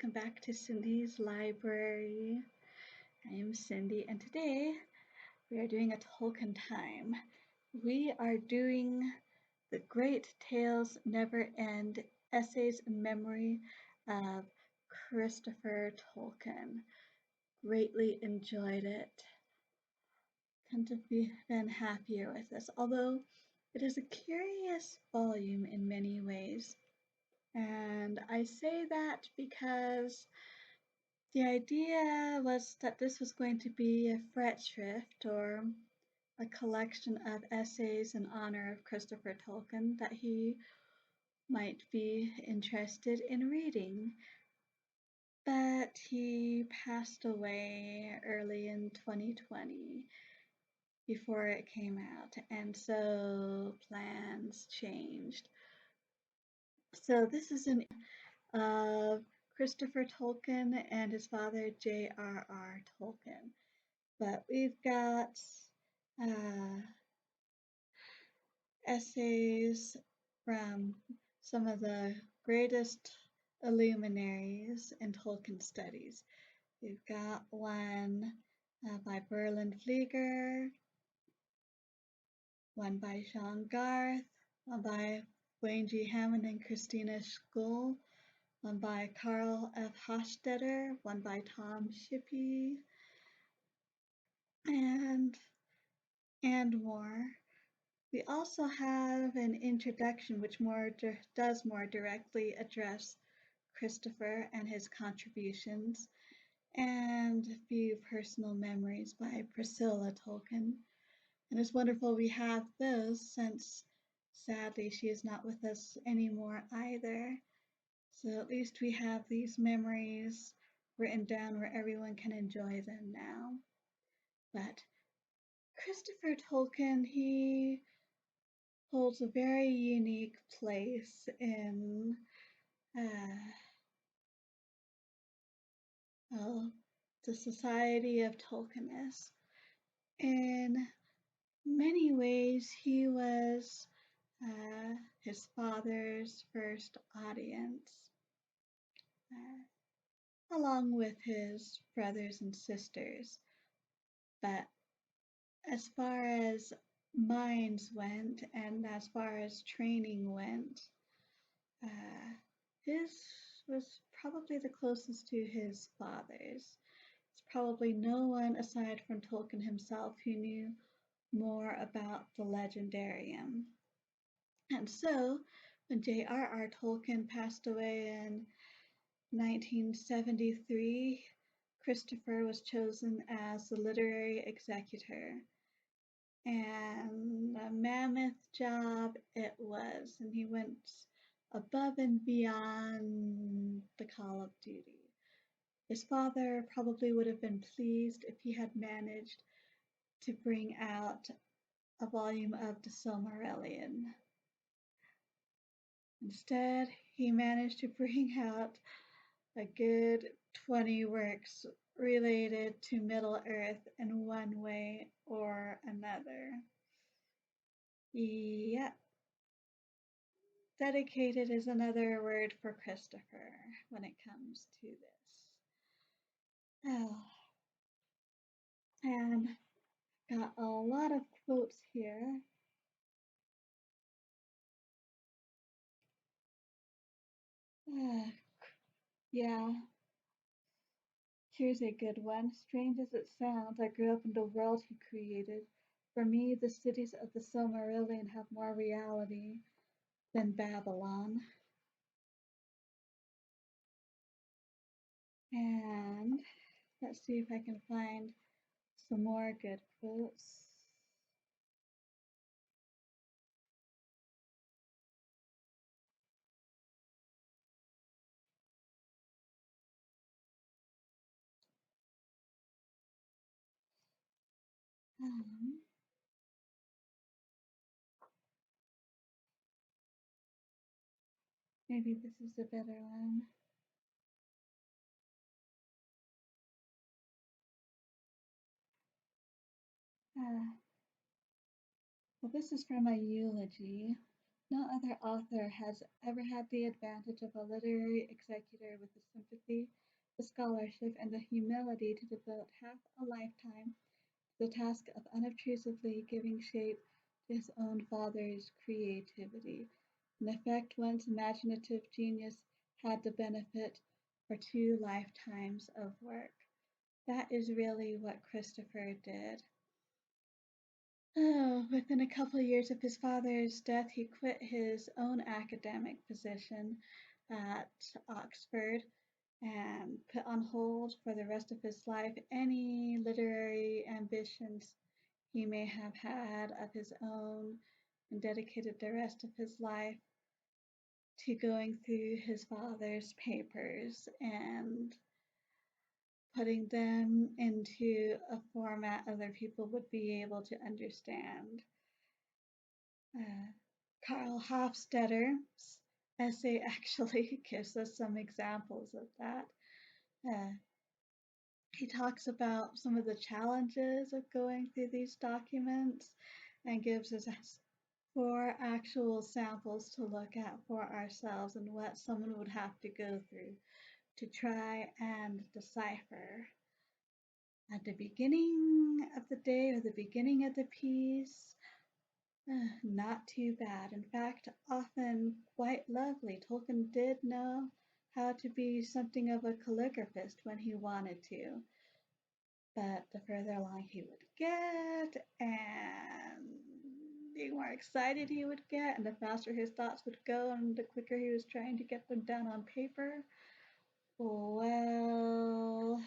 welcome back to Cindy's Library. I am Cindy, and today we are doing a Tolkien time. We are doing The Great Tales Never End, Essays in Memory of Christopher Tolkien. Greatly enjoyed it. Couldn't have been happier with this, although it is a curious volume in many ways. And I say that because the idea was that this was going to be a Fretschrift, or a collection of essays in honor of Christopher Tolkien that he might be interested in reading. But he passed away early in 2020 before it came out, and so plans changed. So this is an of Christopher Tolkien and his father J.R.R. Tolkien. But we've got essays from some of the greatest illuminaries in Tolkien studies. We've got one by Berlin Flieger, one by Jean Garth, one by Wayne G. Hammond and Christina Schull, one by Carl F. Hostetter, one by Tom Shippey, and more. We also have an introduction which does more directly address Christopher and his contributions, and a few personal memories by Priscilla Tolkien. And it's wonderful we have those, since sadly she is not with us anymore either. So at least we have these memories written down where everyone can enjoy them now. But Christopher Tolkien, he holds a very unique place in the society of Tolkienists. In many ways, he was his father's first audience, along with his brothers and sisters. But as far as minds went, and as far as training went, his was probably the closest to his father's. It's probably no one aside from Tolkien himself who knew more about the legendarium. And so, when J.R.R. Tolkien passed away in 1973, Christopher was chosen as the literary executor. And a mammoth job it was, and he went above and beyond the call of duty. His father probably would have been pleased if he had managed to bring out a volume of the Silmarillion. Instead, he managed to bring out a good 20 works related to Middle-earth in one way or another. Yep. Dedicated is another word for Christopher when it comes to this. Oh, and got a lot of quotes here. Yeah, here's a good one. Strange as it sounds, I grew up in the world he created. For me, the cities of the Silmarillion have more reality than Babylon. And let's see if I can find some more good quotes. Maybe this is a better one. Well, this is from a eulogy. No other author has ever had the advantage of a literary executor with the sympathy, the scholarship, and the humility to devote half a lifetime to the task of unobtrusively giving shape to his own father's creativity, an effect whence imaginative genius had the benefit for 2 lifetimes of work. That is really what Christopher did. Oh, within a couple of years of his father's death, he quit his own academic position at Oxford and put on hold for the rest of his life any literary ambitions he may have had of his own, and dedicated the rest of his life to going through his father's papers and putting them into a format other people would be able to understand. Karl Hofstadter's essay actually gives us some examples of that. Uh, he talks about some of the challenges of going through these documents and gives us 4 actual samples to look at for ourselves and what someone would have to go through to try and decipher. At the beginning of the day or the beginning of the piece, not too bad. In fact, often quite lovely. Tolkien did know how to be something of a calligraphist when he wanted to. But the further along he would get, and the more excited he would get, and the faster his thoughts would go, and the quicker he was trying to get them down on paper, well,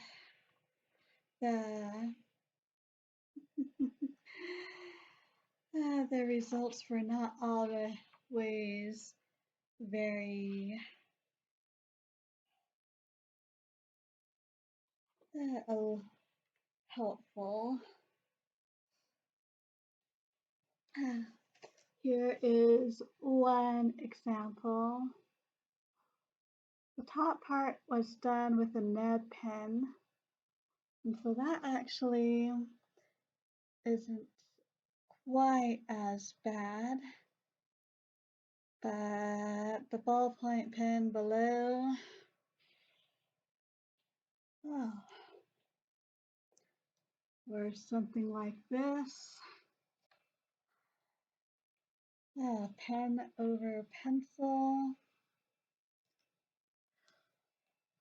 the the results were not always very helpful. Here is one example. The top part was done with a Ned pen, and so that actually isn't quite as bad, but the ballpoint pen below, oh, or something like this. Pen over pencil,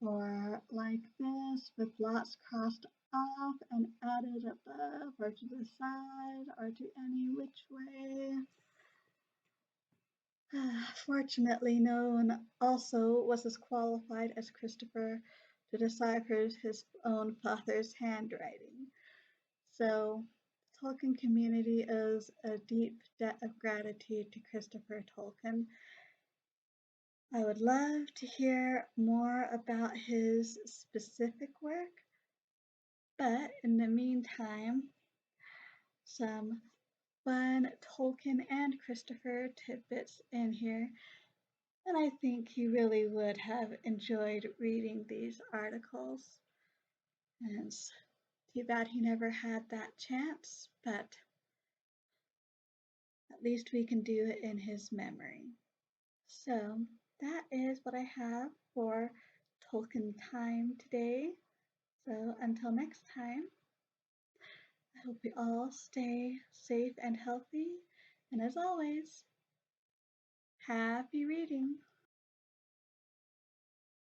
or like this with lots crossed off and added above or to the side or to any which way. Fortunately, no one also was as qualified as Christopher to decipher his own father's handwriting. So, the Tolkien community owes a deep debt of gratitude to Christopher Tolkien. I would love to hear more about his specific work, but in the meantime, some fun Tolkien and Christopher tidbits in here. And I think he really would have enjoyed reading these articles. And it's too bad he never had that chance, but at least we can do it in his memory. So that is what I have for Tolkien time today. So until next time, I hope we all stay safe and healthy. And as always, happy reading.